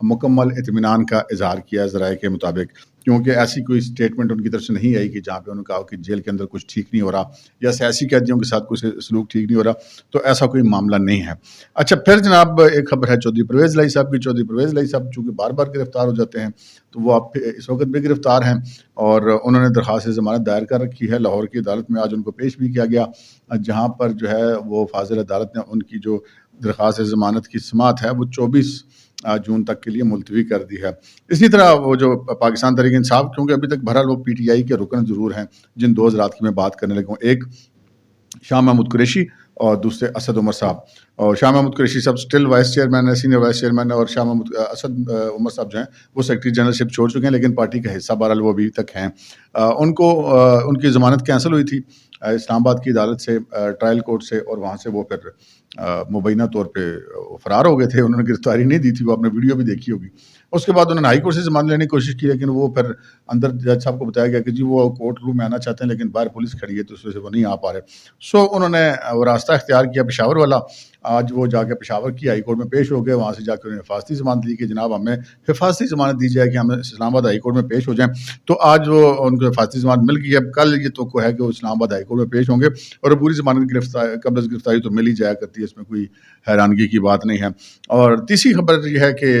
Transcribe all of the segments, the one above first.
مکمل اطمینان کا اظہار کیا ہے ذرائع کے مطابق، کیونکہ ایسی کوئی اسٹیٹمنٹ ان کی طرف سے نہیں آئی کہ جہاں پہ انہوں نے کہا کہ جیل کے اندر کچھ ٹھیک نہیں ہو رہا یا سیاسی قیدیوں کے ساتھ کوئی سلوک ٹھیک نہیں ہو رہا، تو ایسا کوئی معاملہ نہیں ہے۔ اچھا، پھر جناب ایک خبر ہے چودھری پرویز الہی صاحب کی۔ چودھری پرویز الہی صاحب چونکہ بار بار گرفتار ہو جاتے ہیں تو وہ اب اس وقت بھی گرفتار ہیں، اور انہوں نے درخواست ضمانت دائر کر رکھی ہے لاہور کی عدالت میں۔ آج ان کو پیش بھی کیا گیا، جہاں پر جو ہے وہ فاضل عدالت نے ان کی جو درخواست ضمانت کی سماعت ہے وہ 24 جون تک کے لیے ملتوی کر دی ہے۔ اسی طرح وہ جو پاکستان تحریک انصاف، کیونکہ ابھی تک بہرحال وہ پی ٹی آئی کے رکن ضرور ہیں، جن دو حضرات کی میں بات کرنے لگا ہوں، ایک شاہ محمود قریشی اور دوسرے اسد عمر صاحب۔ اور شاہ محمود قریشی صاحب اسٹل وائس چیئرمین ہے، سینئر وائس چیئرمین ہے، اور شاہ محمود اسد عمر صاحب جو ہیں وہ سیکرٹری جنرل شپ چھوڑ چکے ہیں، لیکن پارٹی کا حصہ بہرحال وہ ابھی تک ہیں۔ ان کو ان کی ضمانت کینسل ہوئی تھی اسلام آباد کی عدالت سے، ٹرائل کورٹ سے، اور وہاں سے وہ پھر مبینہ طور پہ فرار ہو گئے تھے۔ انہوں نے گرفتاری نہیں دی تھی، وہ آپ نے ویڈیو بھی دیکھی ہوگی۔ اس کے بعد انہوں نے ہائی کورٹ سے ضمانت لینے کی کوشش کی، لیکن وہ پھر اندر جج صاحب کو بتایا گیا کہ جی وہ کورٹ روم میں آنا چاہتے ہیں لیکن باہر پولیس کھڑی ہے تو اس وجہ سے وہ نہیں آ پا رہے۔ سو انہوں نے وہ راستہ اختیار کیا پشاور والا۔ آج وہ جا کے پشاور کی ہائی کورٹ میں پیش ہو گئے، وہاں سے جا کے انہیں حفاظتی ضمانت لی کہ جناب ہمیں حفاظتی ضمانت دی جائے کہ ہم اسلام آباد ہائی کورٹ میں پیش ہو جائیں۔ تو آج وہ ان کو حفاظتی ضمانت مل گئی ہے۔ اب کل یہ توقع ہے کہ وہ اسلام آباد ہائی کورٹ میں پیش ہوں گے، اور پوری ضمانت قبل از گرفتاری تو مل ہی جایا کرتی ہے، اس میں کوئی حیرانگی کی بات نہیں ہے۔ اور تیسری خبر یہ ہے کہ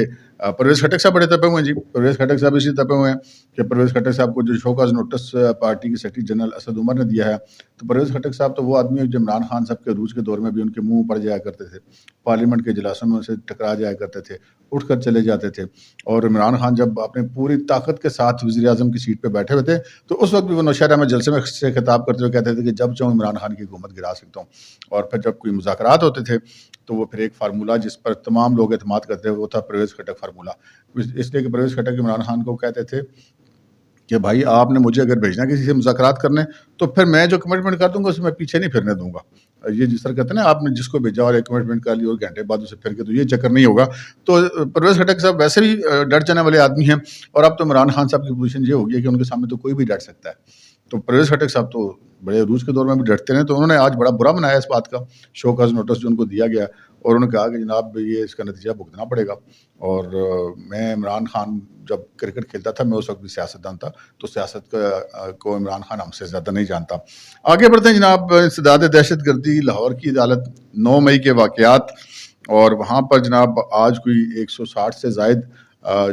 پرویز خٹک صاحب بڑے تپے ہوئے ہیں جی۔ پرویز خٹک صاحب اسی تپے ہوئے ہیں کہ پرویز خٹک صاحب کو جو شوکاز نوٹس پارٹی کے سیکرٹری جنرل اسد عمر نے دیا ہے، تو پرویز خٹک صاحب تو وہ آدمی ہے جو عمران خان صاحب کے عروج کے دور میں بھی ان کے منہ پڑ جایا کرتے تھے، پارلیمنٹ کے اجلاسوں میں ان سے ٹکرا جایا کرتے تھے، اٹھ کر چلے جاتے تھے۔ اور عمران خان جب اپنے پوری طاقت کے ساتھ وزیر اعظم کی سیٹ پہ بیٹھے ہوئے تھے تو اس وقت بھی وہ نوشہرہ میں جلسے میں سے خطاب کرتے ہوئے کہتے تھے کہ جب چاہوں عمران خان کی حکومت گرا سکتا ہوں۔ اور پھر جب کوئی مذاکرات ہوتے تھے تو وہ پھر ایک فارمولہ جس پر تمام لوگ اعتماد کرتے تھے وہ تھا پرویز خٹک فارمولہ، اس لیے کہ پرویز خٹک عمران خان کو کہتے تھے کہ بھائی آپ نے مجھے اگر بھیجنا کسی سے مذاکرات کرنے تو پھر میں جو کمٹمنٹ کر دوں گا اس میں پیچھے نہیں پھرنے دوں گا۔ یہ جس طرح کہتے ہیں نا، آپ نے جس کو بھیجا اور ایک کمٹمنٹ کر لی اور گھنٹے بعد اسے پھر کے، تو یہ چکر نہیں ہوگا۔ تو پرویز خٹک صاحب ویسے بھی ڈٹ جانے والے آدمی ہیں، اور اب تو عمران خان صاحب کی پوزیشن یہ ہوگی کہ ان کے سامنے تو کوئی بھی ڈٹ سکتا ہے۔ تو پرویز خٹک صاحب تو بڑے عروج کے دور میں بھی ڈٹتے رہے، تو انہوں نے آج بڑا برا منایا اس بات کا، شو کاز نوٹس جو ان کو دیا گیا، اور انہوں نے کہا کہ جناب یہ اس کا نتیجہ بھگتنا پڑے گا۔ اور میں عمران خان جب کرکٹ کھیلتا تھا، میں اس وقت بھی سیاست دان تھا، تو سیاست کو عمران خان ہم سے زیادہ نہیں جانتا۔ آگے بڑھتے ہیں جناب۔ انسداد دہشت گردی، لاہور کی عدالت، 9 مئی کے واقعات، اور وہاں پر جناب آج کوئی 160 سے زائد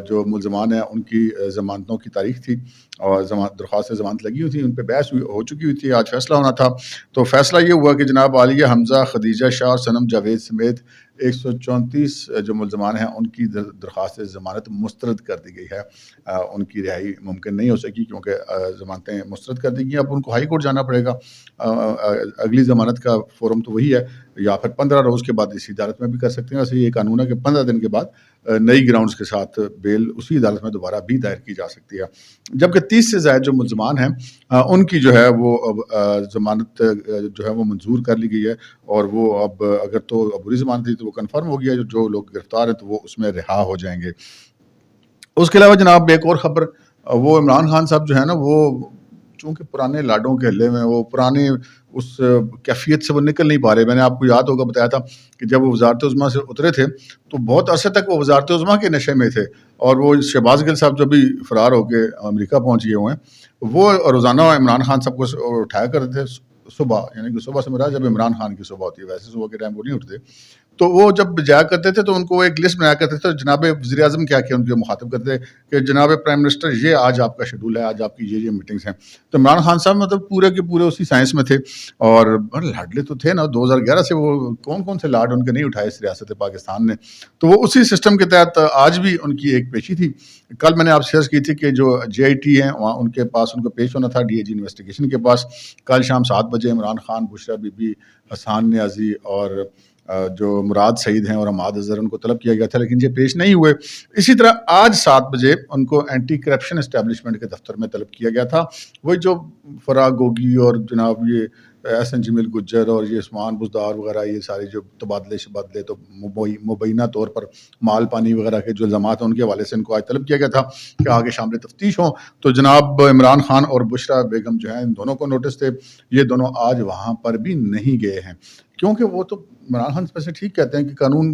جو ملزمان ہیں ان کی ضمانتوں کی تاریخ تھی، اور درخواست ضمانت لگی ہوئی تھی، ان پہ بحث ہو چکی ہوئی تھی، آج فیصلہ ہونا تھا۔ تو فیصلہ یہ ہوا کہ جناب عالیہ حمزہ، خدیجہ شاہ اور صنم جاوید سمیت 134 جو ملزمان ہیں ان کی درخواست ضمانت مسترد کر دی گئی ہے۔ ان کی رہائی ممکن نہیں ہو سکی کیونکہ ضمانتیں مسترد کر دی گئی۔ اب ان کو ہائی کورٹ جانا پڑے گا۔ اگلی ضمانت کا فورم تو وہی ہے، یا پھر 15 روز کے بعد اسی عدالت میں بھی کر سکتے ہیں۔ ویسے یہ قانون ہے کہ 15 دن کے بعد نئی گراؤنڈز کے ساتھ بیل اسی عدالت میں دوبارہ بھی دائر کی جا سکتی ہے۔ جبکہ 30 سے زائد جو ملزمان ہیں ان کی جو ہے وہ ضمانت جو ہے وہ منظور کر لی گئی ہے، اور وہ اب اگر تو عبوری ضمانت تھی تو وہ کنفرم ہو گیا، جو لوگ گرفتار ہیں تو وہ اس میں رہا ہو جائیں گے۔ اس کے علاوہ جناب ایک اور خبر، وہ عمران خان صاحب جو ہے نا، وہ چونکہ پرانے لاڈوں کے ہلے میں، وہ پرانے اس کیفیت سے وہ نکل نہیں پا رہے۔ میں نے آپ کو یاد ہوگا بتایا تھا کہ جب وہ وزارت عظمیٰ سے اترے تھے تو بہت عرصے تک وہ وزارت عظمیٰ کے نشے میں تھے، اور وہ شہباز گل صاحب جو بھی فرار ہو کے امریکہ پہنچ گئے ہوئے ہیں، وہ روزانہ عمران خان صاحب کو اٹھایا کرتے تھے صبح، یعنی کہ صبح سے مراد جب عمران خان کی صبح ہوتی ہے، ویسے صبح کے ٹائم وہ نہیں اٹھتے، تو وہ جب جایا کرتے تھے تو ان کو ایک لسٹ بنایا کرتے تھے، جناب وزیر اعظم کیا ان کے مخاطب کرتے تھے کہ جناب پرائم منسٹر یہ آج آپ کا شیڈول ہے، آج آپ کی یہ میٹنگز ہیں۔ تو عمران خان صاحب مطلب پورے کے پورے اسی سائنس میں تھے، اور لاڈلے تو تھے نا، 2011 سے وہ کون سے لاڈ ان کے نہیں اٹھائے اس ریاست پاکستان نے، تو وہ اسی سسٹم کے تحت آج بھی ان کی ایک پیشی تھی۔ کل میں نے آپ سے عرض کی تھی کہ جو جے آئی ٹی ہیں وہاں ان کے پاس ان کو پیش ہونا تھا ڈی اے جی انویسٹیگیشن کے پاس، کل شام 7 بجے عمران خان، بشرا بی بی، حسان نیازی اور جو مراد سعید ہیں اور عماد اظہر، ان کو طلب کیا گیا تھا لیکن یہ پیش نہیں ہوئے۔ اسی طرح آج 7 بجے ان کو اینٹی کرپشن اسٹیبلشمنٹ کے دفتر میں طلب کیا گیا تھا، وہی جو فراغ گوگی اور جناب یہ ایس این جمیل گجر اور یہ عثمان بزدار وغیرہ، یہ سارے جو تبادلے شبادلے تو مبینہ طور پر مال پانی وغیرہ کے جو الزامات ہیں ان کے حوالے سے ان کو آج طلب کیا گیا تھا کہ آگے شامل تفتیش ہوں۔ تو جناب عمران خان اور بشرا بیگم جو ہیں، ان دونوں کو نوٹس تھے، یہ دونوں آج وہاں پر بھی نہیں گئے ہیں۔ کیونکہ وہ تو عمران خان ویسے ٹھیک کہتے ہیں کہ قانون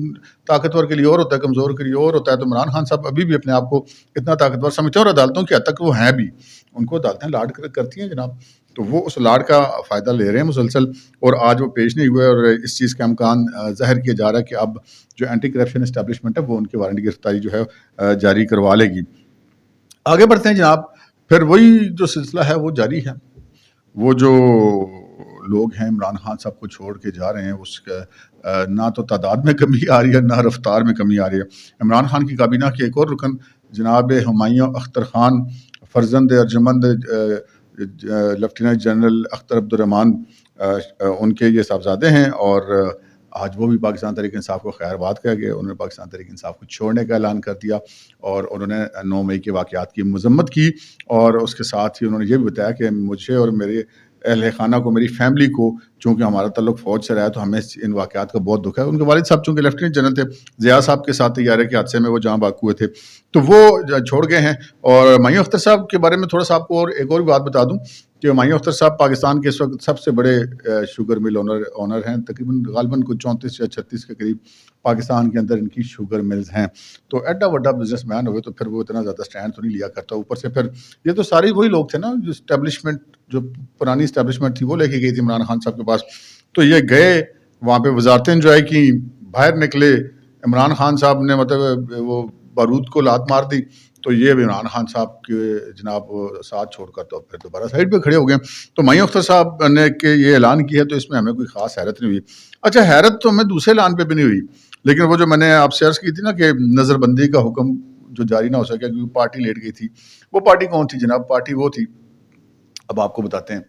طاقتور کے لیے اور ہوتا ہے، کمزور کے لیے اور ہوتا ہے، تو عمران خان صاحب ابھی بھی اپنے آپ کو اتنا طاقتور سمجھتے ہیں، اور عدالتوں کی حد تک وہ ہیں بھی، ان کو عدالتیں لاڈ کرتی ہیں جناب، تو وہ اس لاڈ کا فائدہ لے رہے ہیں مسلسل، اور آج وہ پیش نہیں ہوئے، اور اس چیز کا امکان ظاہر کیا جا رہا ہے کہ اب جو اینٹی کرپشن اسٹیبلشمنٹ ہے وہ ان کی وارنٹ گرفتاری جو ہے جاری کروا لے گی۔ آگے بڑھتے ہیں جناب، پھر وہی جو سلسلہ ہے وہ جاری ہے، وہ جو لوگ ہیں عمران خان صاحب کو چھوڑ کے جا رہے ہیں، اس کا نہ تو تعداد میں کمی آ رہی ہے نہ رفتار میں کمی آ رہی ہے۔ عمران خان کی کابینہ کے ایک اور رکن جناب ہمایوں اختر خان، فرزند ارجمند لیفٹیننٹ جنرل اختر عبدالرحمان، ان کے یہ صاحبزادے ہیں، اور آج وہ بھی پاکستان تحریک انصاف کو خیر بات کہہ گئے، انہوں نے پاکستان تحریک انصاف کو چھوڑنے کا اعلان کر دیا، اور انہوں نے 9 مئی کے واقعات کی مذمت کی، اور اس کے ساتھ ہی انہوں نے یہ بھی بتایا کہ مجھے اور میرے اہل خانہ کو، میری فیملی کو، چونکہ ہمارا تعلق فوج سے رہا ہے تو ہمیں ان واقعات کا بہت دکھ ہے۔ ان کے والد صاحب چونکہ لیفٹیننٹ جنرل تھے، ضیاء صاحب کے ساتھ طیارے کے حادثے میں وہ جہاں باق ہوئے تھے، تو وہ چھوڑ گئے ہیں۔ اور ہمایوں اختر صاحب کے بارے میں تھوڑا سا آپ کو اور ایک اور بھی بات بتا دوں کہ ہمایوں اختر صاحب پاکستان کے اس وقت سب سے بڑے شوگر مل اونر ہیں، تقریباً غالباً کوئی 34 یا 36 کے قریب پاکستان کے اندر ان کی شوگر ملز ہیں، تو ایڈا وڈا بزنس مین ہوئے تو پھر وہ اتنا زیادہ سٹینڈ تو نہیں لیا کرتا، اوپر سے پھر یہ تو سارے وہی لوگ تھے نا جو اسٹیبلشمنٹ، جو پرانی اسٹیبلشمنٹ تھی وہ لے کے گئی تھی عمران خان صاحب کے پاس، تو یہ گئے وہاں پہ وزارتیں انجوائے کی، باہر نکلے، عمران خان صاحب نے مطلب وہ بارود کو لات مار دی، تو یہ بھی عمران خان صاحب کے جناب ساتھ چھوڑ کر تو پھر دوبارہ سائڈ پہ کھڑے ہو گئے۔ تو ہمایوں اختر صاحب نے کہ یہ اعلان کیا ہے تو اس میں ہمیں کوئی خاص حیرت نہیں ہوئی۔ اچھا، حیرت تو ہمیں دوسرے اعلان پہ بھی نہیں ہوئی، لیکن وہ جو میں نے آپ سے عرض کی تھی نا کہ نظر بندی کا حکم جو جاری نہ ہو سکے کیونکہ پارٹی لیٹ گئی تھی، وہ پارٹی کون تھی جناب؟ پارٹی وہ تھی، اب آپ کو بتاتے ہیں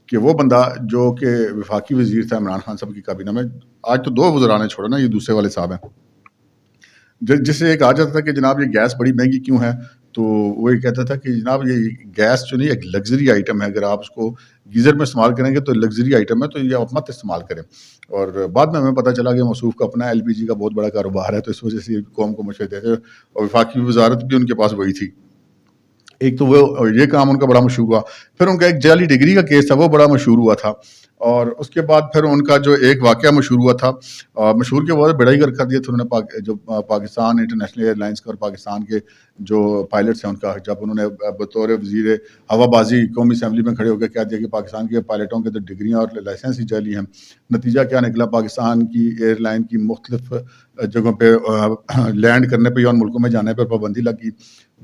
کہ وہ بندہ جو کہ وفاقی وزیر تھا عمران خان صاحب کی کابینہ میں، آج تو 2 وزراء نے چھوڑا نا، یہ دوسرے والے صاحب ہیں، جس سے ایک آ جاتا تھا کہ جناب یہ گیس بڑی مہنگی کیوں ہے، تو وہ یہ کہتا تھا کہ جناب یہ گیس جو نہیں ایک لگژری آئٹم ہے، اگر آپ اس کو گیزر میں استعمال کریں گے تو لگژری آئٹم ہے، تو یہ آپ مت استعمال کریں۔ اور بعد میں ہمیں پتہ چلا کہ موصوف کا اپنا LPG کا بہت بڑا کاروبار ہے، تو اس وجہ سے قوم کو مشورے دیتے، اور وفاقی وزارت بھی ان کے پاس وہی تھی۔ ایک تو وہ یہ کام ان کا بڑا مشہور ہوا، پھر ان کا ایک جعلی ڈگری کا کیس تھا وہ بڑا مشہور ہوا تھا، اور اس کے بعد پھر ان کا جو ایک واقعہ مشہور ہوا تھا، مشہور کے بعد بڑا ہی کر دیا تھا انہوں نے، جو پاکستان انٹرنیشنل ایئر لائنس کا اور پاکستان کے جو پائلٹس ہیں ان کا، جب انہوں نے بطور وزیر ہوا بازی قومی اسمبلی میں کھڑے ہو کے کہہ دیا کہ پاکستان کے پائلٹوں کے تو ڈگریاں اور لائسنس ہی جعلی ہیں، نتیجہ کیا نکلا؟ پاکستان کی ایئر لائن کی مختلف جگہوں پہ لینڈ کرنے پہ یا ان ملکوں میں جانے پر پابندی لگ گئی۔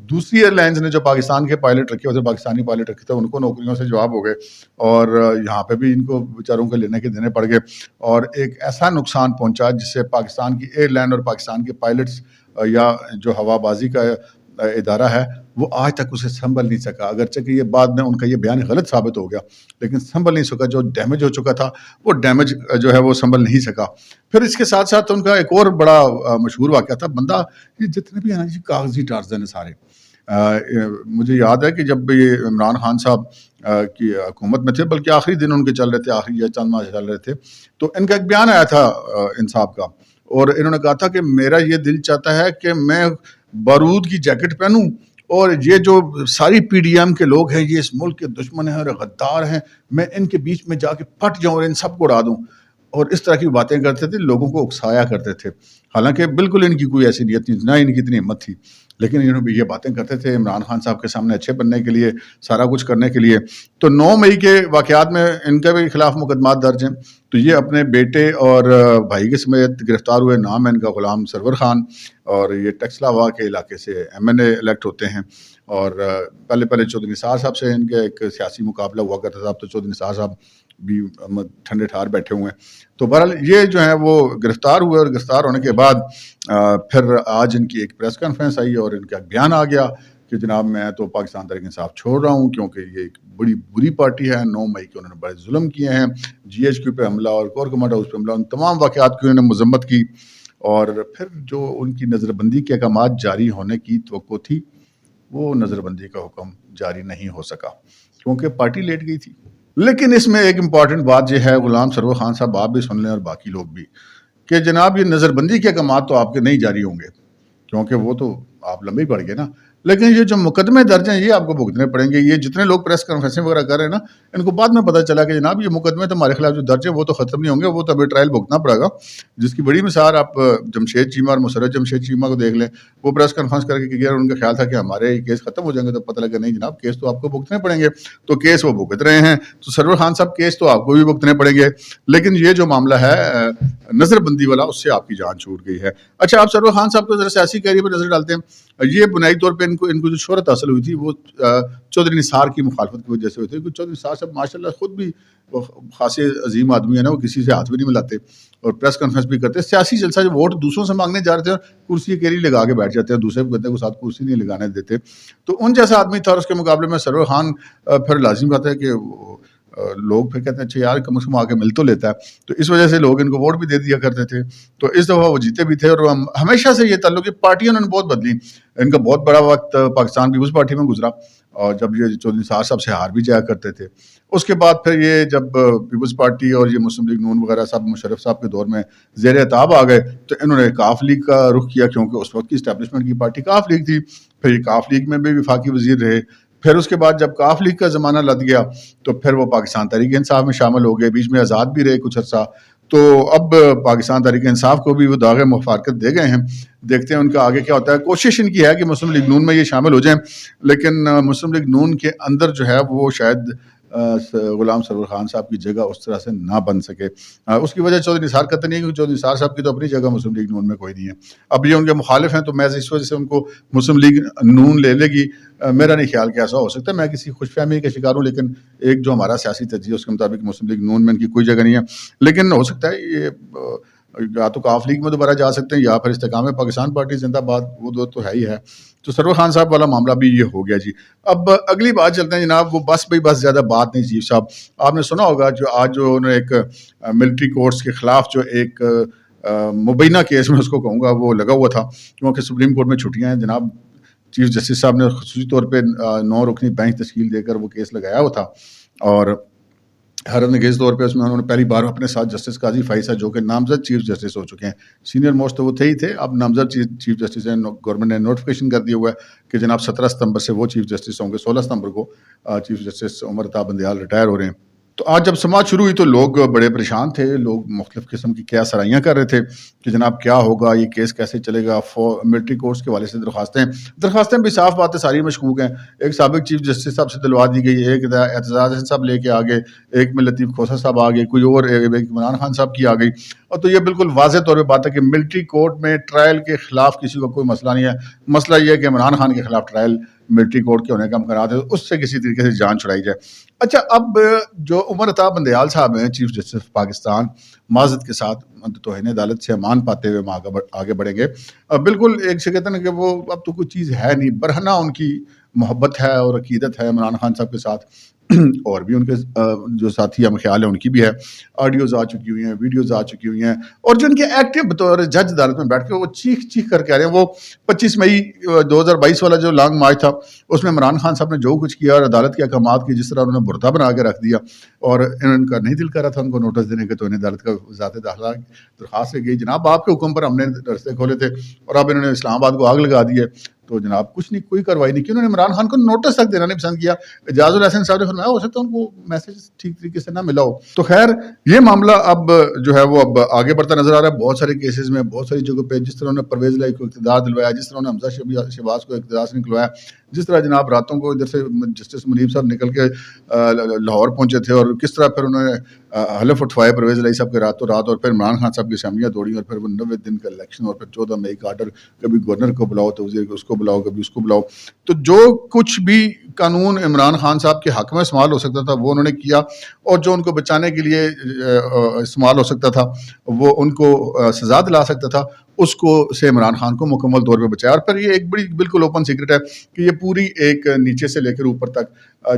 دوسری ایئر لائنز نے جو پاکستان کے پائلٹ رکھے ہوتے، پاکستانی پائلٹ رکھے تھے، ان کو نوکریوں سے جواب ہو گئے، اور یہاں پہ بھی ان کو بیچاروں کو لینے کے دینے پڑ گئے، اور ایک ایسا نقصان پہنچا جس سے پاکستان کی ایئر لائن اور پاکستان کے پائلٹس یا جو ہوا بازی کا ادارہ ہے وہ آج تک اسے سنبھل نہیں سکا، اگرچہ کہ یہ بعد میں ان کا یہ بیان غلط ثابت ہو گیا، لیکن سنبھل نہیں سکا، جو ڈیمیج ہو چکا تھا وہ ڈیمیج جو ہے وہ سنبھل نہیں سکا۔ پھر اس کے ساتھ ساتھ ان کا ایک اور بڑا مشہور واقعہ تھا، بندہ یہ جتنے بھی ہیں نا جی کاغذی ٹارزن سارے، مجھے یاد ہے کہ جب یہ عمران خان صاحب کی حکومت میں تھے، بلکہ آخری دن ان کے چل رہے تھے، آخری یا چند ماہ چل رہے تھے، تو ان کا ایک بیان آیا تھا انصاف کا، اور انہوں نے کہا تھا کہ میرا یہ دل چاہتا ہے کہ میں بارود کی جیکٹ پہنوں، اور یہ جو ساری PDM کے لوگ ہیں یہ اس ملک کے دشمن ہیں اور غدار ہیں، میں ان کے بیچ میں جا کے پھٹ جاؤں اور ان سب کو اڑا دوں، اور اس طرح کی باتیں کرتے تھے، لوگوں کو اکسایا کرتے تھے، حالانکہ بالکل ان کی کوئی ایسی نیت نہیں، نہ ان کی اتنی ہمت تھی، لیکن انہوں نے یہ باتیں کرتے تھے عمران خان صاحب کے سامنے اچھے بننے کے لیے، سارا کچھ کرنے کے لیے۔ تو 9 مئی کے واقعات میں ان کے بھی خلاف مقدمات درج ہیں، تو یہ اپنے بیٹے اور بھائی کے سمیت گرفتار ہوئے، نام ہے ان کا غلام سرور خان، اور یہ ٹیکسلا کے علاقے سے MNA الیکٹ ہوتے ہیں، اور پہلے چودھری نثار صاحب سے ان کے ایک سیاسی مقابلہ ہوا کرتا تھا، اب تو چودھری نثار صاحب بھی ٹھنڈے ٹھار بیٹھے ہوئے ہیں۔ تو بہرحال یہ جو ہیں وہ گرفتار ہوئے، اور گرفتار ہونے کے بعد پھر آج ان کی ایک پریس کانفرنس آئی اور ان کا بیان آ گیا کہ جناب میں تو پاکستان تحریک انصاف چھوڑ رہا ہوں کیونکہ یہ ایک بڑی بری پارٹی ہے، 9 مئی کو انہوں نے بڑے ظلم کیے ہیں، GHQ پہ حملہ اور کور کمانڈ ہاؤس پہ حملہ، ان تمام واقعات کی انہوں نے مذمت کی، اور پھر جو ان کی نظر بندی کے احکامات جاری ہونے کی توقع تھی وہ نظر بندی کا حکم جاری نہیں ہو سکا کیونکہ پارٹی لیٹ گئی تھی۔ لیکن اس میں ایک امپورٹنٹ بات یہ ہے، غلام سرور خان صاحب آپ بھی سن لیں اور باقی لوگ بھی، کہ جناب یہ نظر بندی کے احکامات تو آپ کے نہیں جاری ہوں گے کیونکہ وہ تو آپ لمبے پڑ گئے نا، لیکن یہ جو مقدمے درج ہیں یہ آپ کو بھگتنے پڑیں گے. یہ جتنے لوگ پریس کانفرنسیں وغیرہ کر رہے ہیں نا, ان کو بعد میں پتہ چلا کہ جناب یہ مقدمے تو ہمارے خلاف جو درج ہے وہ تو ختم نہیں ہوں گے, وہ تو ابھی ٹرائل بھگتنا پڑے گا. جس کی بڑی مثال آپ جمشید چیمہ اور مسرت جمشید چیمہ کو دیکھ لیں. وہ پریس کانفرنس کر کے گیا اور ان کا خیال تھا کہ ہمارے یہ کیس ختم ہو جائیں گے, تو پتہ لگا نہیں جناب کیس تو آپ کو بھگتنے پڑیں گے. تو کیس وہ بھگت رہے ہیں. تو سرور خان صاحب کیس تو آپ کو بھی بھگتنے پڑیں گے, لیکن یہ جو معاملہ ہے نظر بندی والا, اس سے آپ کی جان چھوٹ گئی ہے. اچھا, آپ سرور خان صاحب کو ذرا سیاسی کیریئر پر نظر ڈالتے ہیں. یہ بنیادی طور پہ ان کو جو شہرت حاصل ہوئی تھی وہ چودھری نثار کی مخالفت کی وجہ سے ہوئی تھی. کیونکہ چودھری نثار صاحب ماشاء اللہ خود بھی خاصے عظیم آدمی ہیں نا, وہ کسی سے ہاتھ بھی نہیں ملاتے اور پریس کانفرنس بھی کرتے. سیاسی جلسہ جو ووٹ دوسروں سے مانگنے جا رہے تھے, کرسی کیری لگا کے بیٹھ جاتے ہیں, دوسرے بندے کو ساتھ کرسی نہیں لگانے دیتے. تو ان جیسا آدمی تھا, اور اس کے مقابلے میں سرور خان پھر لازم بات ہے کہ لوگ پھر کہتے ہیں اچھا یار کم از کم آ کے مل تو لیتا ہے. تو اس وجہ سے لوگ ان کو ووٹ بھی دے دیا کرتے تھے. تو اس دفعہ وہ جیتے بھی تھے, اور ہمیشہ سے یہ تعلق ہے, پارٹیوں نے بہت بدلی. ان کا بہت بڑا وقت پاکستان پیپلز پارٹی میں گزرا, اور جب یہ چودھری نثار صاحب سے ہار بھی جایا کرتے تھے. اس کے بعد پھر یہ جب پیپلز پارٹی اور یہ مسلم لیگ نون وغیرہ سب مشرف صاحب کے دور میں زیر اعتاب آ گئے, تو انہوں نے کاف لیگ کا رخ کیا, کیونکہ اس وقت کی اسٹیبلشمنٹ کی پارٹی کاف لیگ تھی. پھر یہ کاف لیگ میں بھی وفاقی وزیر رہے. پھر اس کے بعد جب کاف لیگ کا زمانہ لد گیا تو پھر وہ پاکستان تحریک انصاف میں شامل ہو گئے. بیچ میں آزاد بھی رہے کچھ عرصہ. تو اب پاکستان تحریک انصاف کو بھی وہ داغ مفارقت دے گئے ہیں. دیکھتے ہیں ان کا آگے کیا ہوتا ہے. کوشش ان کی ہے کہ مسلم لیگ نون میں یہ شامل ہو جائیں, لیکن مسلم لیگ نون کے اندر جو ہے وہ شاید غلام سرور خان صاحب کی جگہ اس طرح سے نہ بن سکے. اس کی وجہ چودھری نثار کا تو نہیں ہے, کیونکہ چودھری نثار صاحب کی تو اپنی جگہ مسلم لیگ نون میں کوئی نہیں ہے. اب یہ ان کے مخالف ہیں, تو میں اس وجہ سے ان کو مسلم لیگ نون لے لے گی. میرا نہیں خیال کہ ایسا ہو سکتا ہے. میں کسی خوش فہمی کا شکار ہوں, لیکن ایک جو ہمارا سیاسی تجزیہ اس کے مطابق مسلم لیگ نون میں ان کی کوئی جگہ نہیں ہے. لیکن ہو سکتا ہے یہ یا تو کاف لیگ میں دوبارہ جا سکتے ہیں, یا پھر استحکام پاکستان پارٹی زندہ باد, وہ دو تو ہے ہی ہے. تو سرور خان صاحب والا معاملہ بھی یہ ہو گیا جی. اب اگلی بات چلتے ہیں جناب, وہ بس زیادہ بات نہیں چیف صاحب. آپ نے سنا ہوگا جو آج جو انہوں نے ایک ملٹری کورٹس کے خلاف جو ایک مبینہ کیس میں اس کو کہوں گا وہ لگا ہوا تھا, کیونکہ سپریم کورٹ میں چھٹیاں ہیں جناب. چیف جسٹس صاحب نے خصوصی طور پہ 9 رکنی بینچ تشکیل دے کر وہ کیس لگایا ہوا تھا, اور حیرت انگیز طور پہ اس میں انہوں نے پہلی بار اپنے ساتھ جسٹس قاضی فائزہ, جو کہ نامزد چیف جسٹس ہو چکے ہیں, سینئر موسٹ تو وہ تھے ہی تھے, اب نامزد چیف جسٹس ہیں. گورنمنٹ نے نوٹیفیکیشن کر دیا ہوا ہے کہ جناب 17 ستمبر سے وہ چیف جسٹس ہوں گے. 16 ستمبر کو chief justice Umar Ata Bandial retire ہو رہے ہیں. تو آج جب سماعت شروع ہوئی تو لوگ بڑے پریشان تھے. لوگ مختلف قسم کی کیا سرائیاں کر رہے تھے کہ جناب کیا ہوگا, یہ کیس کیسے چلے گا. ملٹری کورٹس کے والے سے درخواستیں بھی صاف بات ہے ساری مشکوک ہیں. ایک سابق چیف جسٹس صاحب سے دلوا دی گئی, ایک اعتزاز احسن صاحب لے کے آ گئے, ایک میں لطیف کھوسہ صاحب آ گئے, کوئی اور ایک عمران خان صاحب کی آ گئی. اور تو یہ بالکل واضح طور پہ بات ہے کہ ملٹری کورٹ میں ٹرائل کے خلاف کسی کو کوئی مسئلہ نہیں ہے. مسئلہ یہ ہے کہ عمران خان کے خلاف ٹرائل ملٹری کورٹ کے ہونے کا امکانات ہے, اس سے کسی طریقے سے جان چھڑائی جائے. اچھا, اب جو عمر عطا بندیال صاحب ہیں چیف جسٹس پاکستان, معذرت کے ساتھ توہین عدالت سے امان پاتے ہوئے آگے بڑھیں گے. بالکل ایک سے کہتے ہیں کہ وہ اب تو کوئی چیز ہے نہیں, برہنہ ان کی محبت ہے اور عقیدت ہے عمران خان صاحب کے ساتھ, اور بھی ان کے جو ساتھی ہم خیال ہیں ان کی بھی ہے. آڈیوز آ چکی ہوئی ہیں, ویڈیوز آ چکی ہوئی ہیں, اور جو ان کے ایکٹیو بطور جج عدالت میں بیٹھ کے وہ چیخ کر کے آ رہے ہیں. وہ 25 مئی 2022 والا جو لانگ مارچ تھا, اس میں عمران خان صاحب نے جو کچھ کیا اور عدالت کے احکامات کی جس طرح انہوں نے بردہ بنا کے رکھ دیا, اور ان کا نہیں دل کر رہا تھا ان کو نوٹس دینے کے, تو انہیں عدالت کا ذات داخلہ درخواست سے گئی, جناب آپ کے حکم پر ہم نے رستے کھولے تھے اور اب انہوں نے اسلام آباد کو آگ لگا دی ہے. تو جناب کچھ نہیں, کوئی کاروائی نہیں کی. انہوں نے عمران خان کو نوٹس تک دینا نہیں پسند کیا. اعجاز الحسن صاحب نے فرمایا ہو سکتا ہے ان کو میسج ٹھیک طریقے سے نہ ملا ہو. تو خیر یہ معاملہ اب جو ہے وہ اب آگے بڑھتا نظر آ رہا ہے. بہت سارے کیسز میں بہت ساری جگہوں پہ, جس طرح انہوں نے پرویز لائی کو اقتدار دلوایا, جس طرح انہوں نے حمزہ شہباز کو اقتدار سے نکلوایا, جس طرح جناب راتوں کو ادھر سے جسٹس منیب صاحب نکل کے لاہور پہنچے تھے, اور کس طرح پھر انہوں نے حلف اٹھوائے پرویز لائی صاحب کے راتوں رات, اور پھر عمران خان صاحب کی اسمبلیاں دوڑی, اور پھر وہ 90 دن کا الیکشن, اور پھر 14 مئی کا آرڈر, کبھی گورنر کو بلاؤ تو اس کو بلاؤ, کبھی اس کو بلاؤ. تو جو کچھ بھی قانون عمران خان صاحب کے حق میں استعمال ہو سکتا تھا وہ انہوں نے کیا, اور جو ان کو بچانے کے لیے استعمال ہو سکتا تھا, وہ ان کو سزا دلا سکتا تھا, اس کو سے عمران خان کو مکمل طور پہ بچایا. اور پھر یہ ایک بڑی بالکل اوپن سیکرٹ ہے کہ یہ پوری ایک نیچے سے لے کر اوپر تک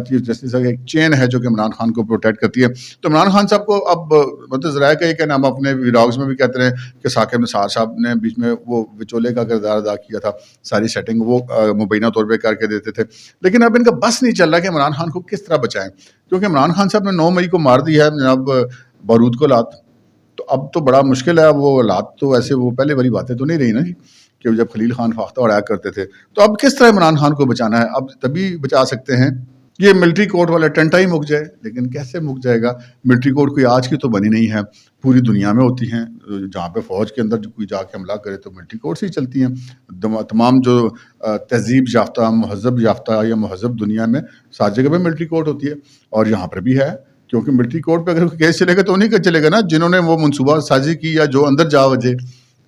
چیف جسٹس ایک چین ہے جو کہ عمران خان کو پروٹیکٹ کرتی ہے. تو عمران خان صاحب کو اب مطلب ذرائع کا یہ کہنا, ہم اپنے ولاگز میں بھی کہتے ہیں کہ ثاقب نثار صاحب نے بیچ میں وہ وچولے کا کردار ادا کیا تھا, ساری سیٹنگ وہ مبینہ طور پہ کر کے دیتے تھے. لیکن اب ان کا بس نہیں چل رہا کہ عمران خان کو کس طرح بچائیں, کیونکہ عمران خان صاحب نے 9 مئی کو مار دیا ہے جناب بارود کو لات. تو اب تو بڑا مشکل ہے. وہ لات تو ایسے وہ پہلے والی باتیں تو نہیں رہی نا جی. کہ جب خلیل خان فاختہ اڑایا کرتے تھے. تو اب کس طرح عمران خان کو بچانا ہے؟ اب تبھی بچا سکتے ہیں یہ ملٹری کورٹ والا ٹنٹا ہی مک جائے. لیکن کیسے مک جائے گا؟ ملٹری کورٹ کوئی آج کی تو بنی نہیں ہے، پوری دنیا میں ہوتی ہیں. جہاں پہ فوج کے اندر جو کوئی جا کے حملہ کرے تو ملٹری کورٹ سے ہی چلتی ہیں. تمام جو تہذیب یافتہ مہذب یافتہ یا مہذب دنیا میں ساری جگہ پہ ملٹری کورٹ ہوتی ہے، اور یہاں پر بھی ہے. کیونکہ ملٹری کورٹ پہ اگر کیس چلے گا تو نہیں چلے گا نا جنہوں نے وہ منصوبہ سازی کی یا جو اندر جا وجے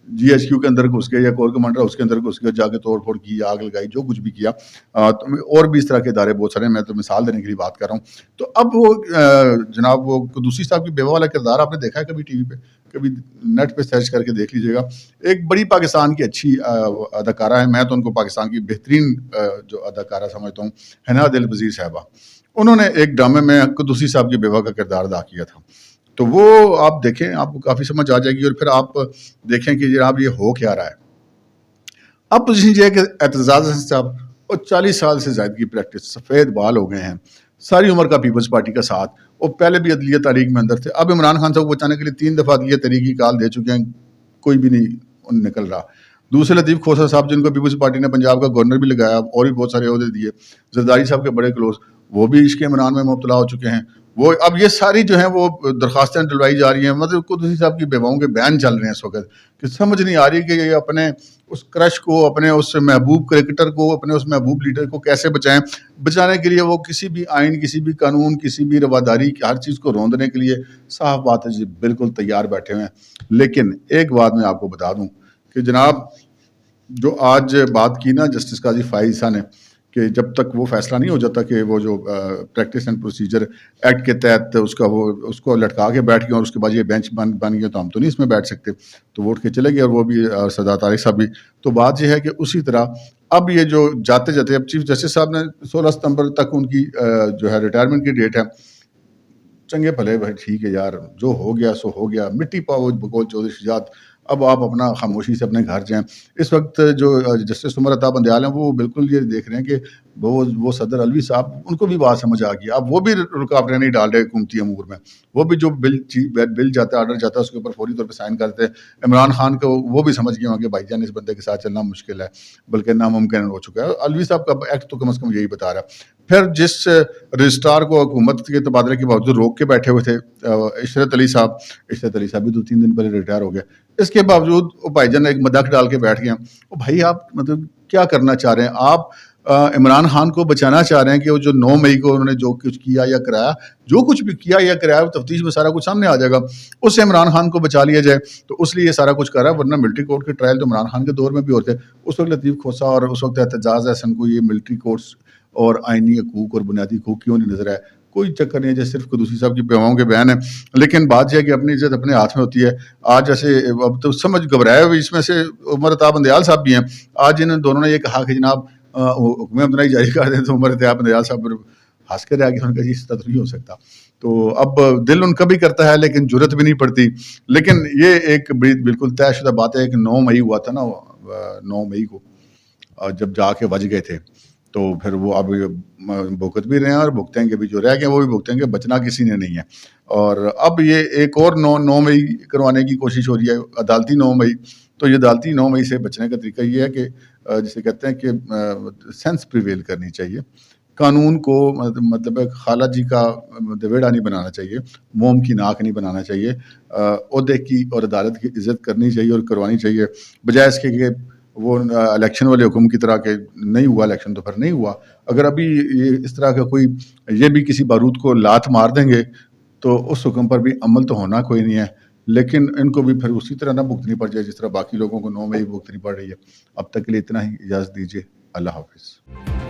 جی ایچ کیو کے اندر گھس گئے یا کور کمانڈر اس کے اندر گھس گئے، جا کے توڑ پھوڑ کی، آگ لگائی، جو کچھ بھی کیا. اور بھی اس طرح کے ادارے بہت سارے ہیں، میں تو مثال دینے کے لیے بات کر رہا ہوں. تو اب وہ جناب وہ قدوسی صاحب کی بیوہ والا کردار آپ نے دیکھا ہے کبھی ٹی وی پہ؟ کبھی نیٹ پہ سرچ کر کے دیکھ لیجیے گا. ایک بڑی پاکستان کی اچھی اداکارہ ہے، میں تو ان کو پاکستان کی بہترین جو اداکارہ سمجھتا ہوں، حنا دل پذیر صاحبہ. انہوں نے ایک ڈرامے میں قدوسی صاحب کی بیوہ کا کردار ادا کیا تھا. تو وہ آپ دیکھیں، آپ کو کافی سمجھ آ جائے گی. اور پھر آپ دیکھیں کہ جناب یہ ہو کیا رہا ہے. اب پوزیشن یہ ہے کہ اعتزاز حسن صاحب اور 40 سال سے زائد کی پریکٹس، سفید بال ہو گئے ہیں، ساری عمر کا پیپلز پارٹی کا ساتھ، اور پہلے بھی عدلیہ تحریک میں اندر تھے. اب عمران خان صاحب کو بچانے کے لیے 3 دفعہ عدلیہ تحریک کی کال دے چکے ہیں، کوئی بھی نہیں نکل رہا. دوسرے لطیف کھوسہ صاحب جن کو پیپلز پارٹی نے پنجاب کا گورنر بھی لگایا اور بھی بہت سارے عہدے دیے، زرداری صاحب کے بڑے کلوز، وہ بھی عشق عمران میں مبتلا ہو چکے ہیں. وہ اب یہ ساری جو ہیں وہ درخواستیں ڈلوائی جا رہی ہیں. مطلب قدوسی صاحب کی بیواؤں کے بیان چل رہے ہیں اس وقت کہ سمجھ نہیں آ رہی کہ یہ اپنے اس کرش کو، اپنے اس محبوب کرکٹر کو، اپنے اس محبوب لیڈر کو کیسے بچائیں. بچانے کے لیے وہ کسی بھی آئین، کسی بھی قانون، کسی بھی رواداری، ہر چیز کو روندنے کے لیے صاف بات ہے جی بالکل تیار بیٹھے ہوئے ہیں. لیکن ایک بات میں آپ کو بتا دوں کہ جناب جو آج بات کی نا جسٹس قاضی فائز عیسیٰ نے کہ جب تک وہ فیصلہ نہیں ہو جاتا کہ وہ جو پریکٹس اینڈ پروسیجر ایکٹ کے تحت اس کو لٹکا کے بیٹھ گئے اور اس کے بعد یہ بینچ بن گیا تو ہم تو نہیں اس میں بیٹھ سکتے، تو ووٹ کے چلے گئے. اور وہ بھی سردار طارق صاحب بھی. تو بات یہ ہے کہ اسی طرح اب یہ جو جاتے جاتے اب چیف جسٹس صاحب نے 16 ستمبر تک ان کی جو ہے ریٹائرمنٹ کی ڈیٹ ہے. چنگے بھلے بھائی ٹھیک ہے یار، جو ہو گیا سو ہو گیا، مٹی پاؤ بقول چودھری شجاعت. اب آپ اپنا خاموشی سے اپنے گھر جائیں. اس وقت جو جسٹس عمر عطا بندیال ہیں وہ بالکل یہ دیکھ رہے ہیں کہ وہ صدر علوی صاحب، ان کو بھی بات سمجھ آ گئی. اب وہ بھی رکاوٹیں نہیں ڈال رہے حکومتی امور میں. وہ بھی جو بل جاتا ہے، آرڈر جاتا ہے، اس کے اوپر فوری طور پہ سائن کرتے ہیں. عمران خان کو وہ بھی سمجھ گئے ہوں کہ بھائی جان اس بندے کے ساتھ چلنا مشکل ہے، بلکہ ناممکن ہو چکا ہے. علوی صاحب کا ایکٹ تو کم از کم یہی بتا رہا ہے. پھر جس رجسٹرار کو حکومت کے تبادلے کے باوجود روک کے بیٹھے ہوئے تھے، عشرت علی صاحب بھی 2-3 دن پہلے ریٹائر ہو گئے. اس کے باوجود وہ بھائی جان ایک مداق ڈال کے بیٹھ گئے. وہ بھائی آپ مطلب کیا کرنا چاہ رہے ہیں؟ آپ عمران خان کو بچانا چاہ رہے ہیں کہ وہ جو 9 مئی کو انہوں نے جو کچھ کیا یا کرایا، جو کچھ بھی کیا یا کرایا، تفتیش میں سارا کچھ سامنے آ جائے گا، اس سے عمران خان کو بچا لیا جائے. تو اس لیے یہ سارا کچھ کر رہا ہے. ورنہ ملٹری کورٹ کے ٹرائل تو عمران خان کے دور میں بھی ہوتے. اس وقت لطیف کھوسہ اور اس وقت اعتزاز احسن کو یہ ملٹری کورٹس اور آئینی حقوق اور بنیادی حقوق کیوں نہیں نظر آئے؟ کوئی چکر نہیں ہے، جیسے صرف قدوسی صاحب کی بیواؤں کے بیان ہیں. لیکن بات یہ ہے کہ اپنی عزت اپنے ہاتھ میں ہوتی ہے. آج جیسے اب تو سمجھ گھبرائے ہوئے اس میں سے عمر عطا بندیال صاحب بھی ہیں. آج ان دونوں نے یہ کہا کہ جناب حکم امتناعی جاری کر دیں، تو عمر عطا بندیال صاحب ہنس کے رہ گئے. ان کا جی اس طرح نہیں ہو سکتا. تو اب دل ان کا بھی کرتا ہے لیکن جرت بھی نہیں پڑتی. لیکن یہ ایک بالکل طے شدہ بات ہے کہ 9 مئی ہوا تھا نا، 9 مئی کو جب جا کے بچ گئے تھے، تو پھر وہ اب بھگت بھی رہے ہیں اور بھگتیں گے بھی. جو رہ گئے وہ بھی بھگتیں گے، بچنا کسی نے نہیں ہے. اور اب یہ ایک اور 9 مئی کروانے کی کوشش ہو رہی ہے، عدالتی 9 مئی. تو یہ عدالتی 9 مئی سے بچنے کا طریقہ یہ ہے کہ جسے کہتے ہیں کہ سینس پریویل کرنی چاہیے. قانون کو مطلب خالہ جی کا دویڑا نہیں بنانا چاہیے، موم کی ناک نہیں بنانا چاہیے. عہدے کی اور عدالت کی عزت کرنی چاہیے اور کروانی چاہیے، بجائے اس کے کہ وہ الیکشن والے حکم کی طرح کہ نہیں ہوا الیکشن تو پھر نہیں ہوا. اگر ابھی یہ اس طرح کا کوئی یہ بھی کسی بارود کو لات مار دیں گے تو اس حکم پر بھی عمل تو ہونا کوئی نہیں ہے. لیکن ان کو بھی پھر اسی طرح نہ بھگتنی پڑ جائے جس طرح باقی لوگوں کو 9 مئی بھگتنی پڑ رہی ہے. اب تک کے لیے اتنا ہی، اجازت دیجیے. اللہ حافظ.